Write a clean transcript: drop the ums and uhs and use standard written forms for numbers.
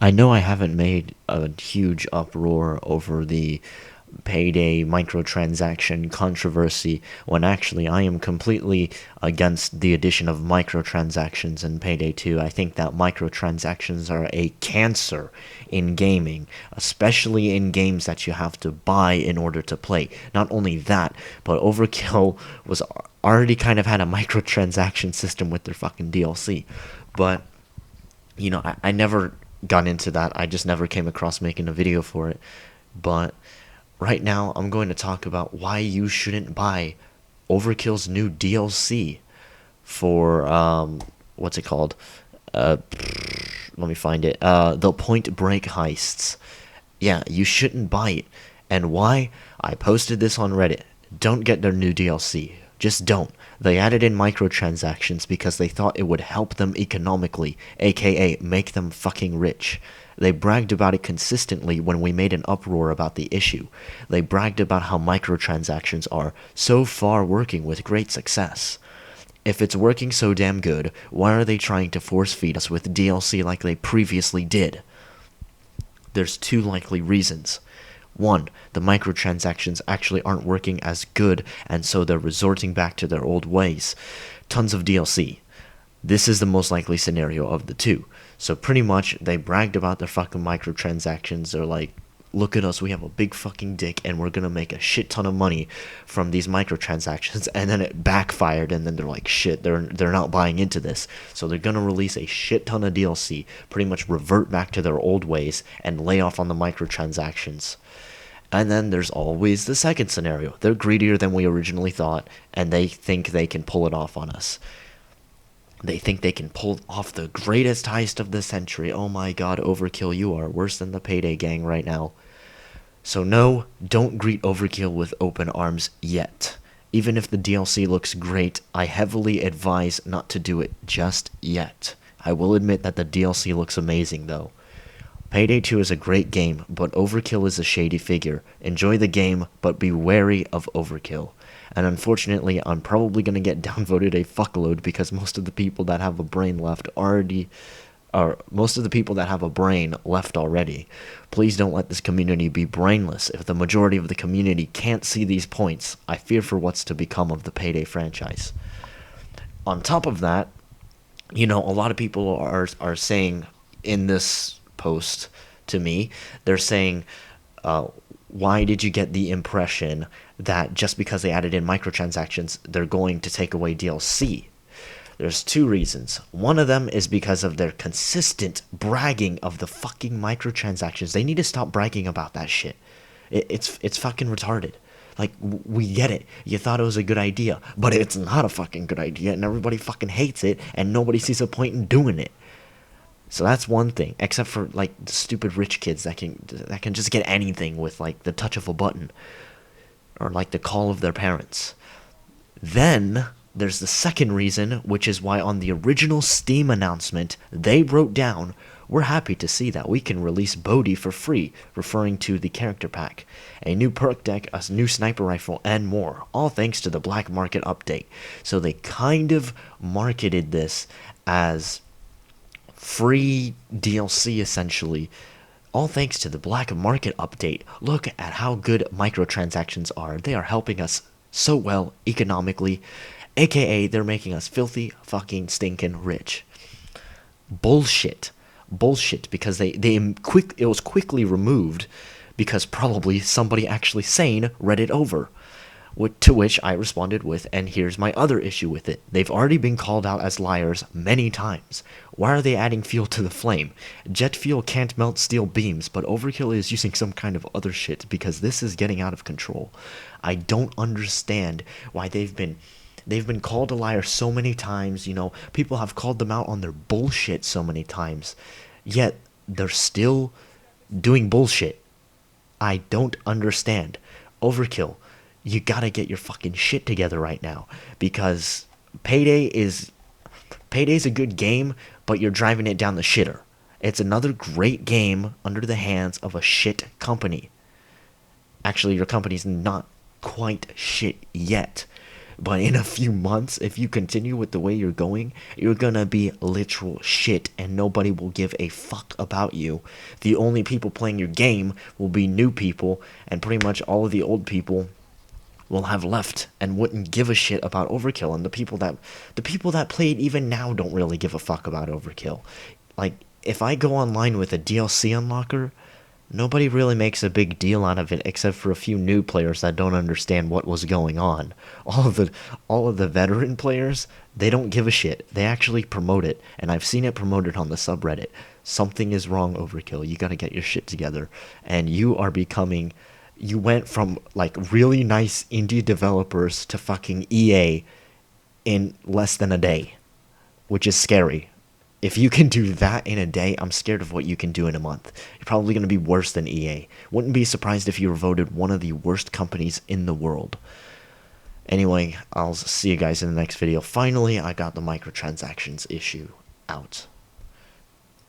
I know I haven't made a huge uproar over the Payday microtransaction controversy when actually I am completely against the addition of microtransactions in Payday 2. I think that microtransactions are a cancer in gaming, especially in games that you have to buy in order to play. Not only that, but Overkill was already kind of had a microtransaction system with their fucking DLC. But I never got into that. I just never came across making a video for it. But right now, I'm going to talk about why you shouldn't buy Overkill's new DLC for what's it called? Uh, Let me find it. The Point Break heists. Yeah, you shouldn't buy it. And why? I posted this on Reddit. Don't get their new DLC. Just don't. They added in microtransactions because they thought it would help them economically, aka make them fucking rich. They bragged about it consistently when we made an uproar about the issue. They bragged about how microtransactions are so far working with great success. If it's working so damn good, why are they trying to force feed us with DLC like they previously did? There's two likely reasons. One, the microtransactions actually aren't working as good, and so they're resorting back to their old ways. Tons of DLC. This is the most likely scenario of the two. So pretty much, they bragged about their fucking microtransactions. They're like, look at us, we have a big fucking dick, and we're gonna make a shit ton of money from these microtransactions. And then it backfired, and then they're like, shit, they're not buying into this. So they're gonna release a shit ton of DLC, pretty much revert back to their old ways, and lay off on the microtransactions. And then there's always the second scenario. They're greedier than we originally thought, and they think they can pull it off on us. They think they can pull off the greatest heist of the century. Oh my god, Overkill, you are worse than the Payday gang right now. So no, don't greet Overkill with open arms yet. Even if the DLC looks great, I heavily advise not to do it just yet. I will admit that the DLC looks amazing though. Payday 2 is a great game, but Overkill is a shady figure. Enjoy the game, but be wary of Overkill. And unfortunately, I'm probably going to get downvoted a fuckload because most of the people that have a brain left already or most of the people that have a brain left already. Please don't let this community be brainless. If the majority of the community can't see these points, I fear for what's to become of the Payday franchise. On top of that, a lot of people are saying in this post to me, they're saying, uh, why did you get the impression that just because they added in microtransactions, they're going to take away DLC? There's two reasons. One of them is because of their consistent bragging of the fucking microtransactions. They need to stop bragging about that shit. It's fucking retarded. Like, we get it. You thought it was a good idea, but it's not a fucking good idea, and everybody fucking hates it, and nobody sees a point in doing it. So that's one thing, except for like the stupid rich kids that can just get anything with like the touch of a button or like the call of their parents. Then there's the second reason, which is why on the original Steam announcement they wrote down, "We're happy to see that we can release Bodhi for free," referring to the character pack, a new perk deck, a new sniper rifle, and more, all thanks to the black market update. So they kind of marketed this as free DLC essentially, all thanks to the black market update. Look at how good microtransactions are. They are helping us so well economically, aka they're making us filthy fucking stinking rich. Bullshit. Bullshit, because it was quickly removed because probably somebody actually sane read it over. To which I responded with, and here's my other issue with it. They've already been called out as liars many times. Why are they adding fuel to the flame? Jet fuel can't melt steel beams, but Overkill is using some kind of other shit because this is getting out of control. I don't understand why they've been called a liar so many times. People have called them out on their bullshit so many times, yet they're still doing bullshit. I don't understand. Overkill, you gotta get your fucking shit together right now, because Payday's a good game, but you're driving it down the shitter. It's another great game under the hands of a shit company. Actually, your company's not quite shit yet. But in a few months, if you continue with the way you're going, you're gonna be literal shit and nobody will give a fuck about you. The only people playing your game will be new people, and pretty much all of the old people will have left and wouldn't give a shit about Overkill. And the people that played even now don't really give a fuck about Overkill. Like, if I go online with a DLC unlocker, nobody really makes a big deal out of it except for a few new players that don't understand what was going on. All of the veteran players, they don't give a shit. They actually promote it, and I've seen it promoted on the subreddit. Something is wrong, Overkill. You gotta get your shit together. And you went from like really nice indie developers to fucking EA in less than a day, which is scary. If you can do that in a day, I'm scared of what you can do in a month. You're probably going to be worse than EA. Wouldn't be surprised if you were voted one of the worst companies in the world. Anyway, I'll see you guys in the next video. Finally, I got the microtransactions issue out.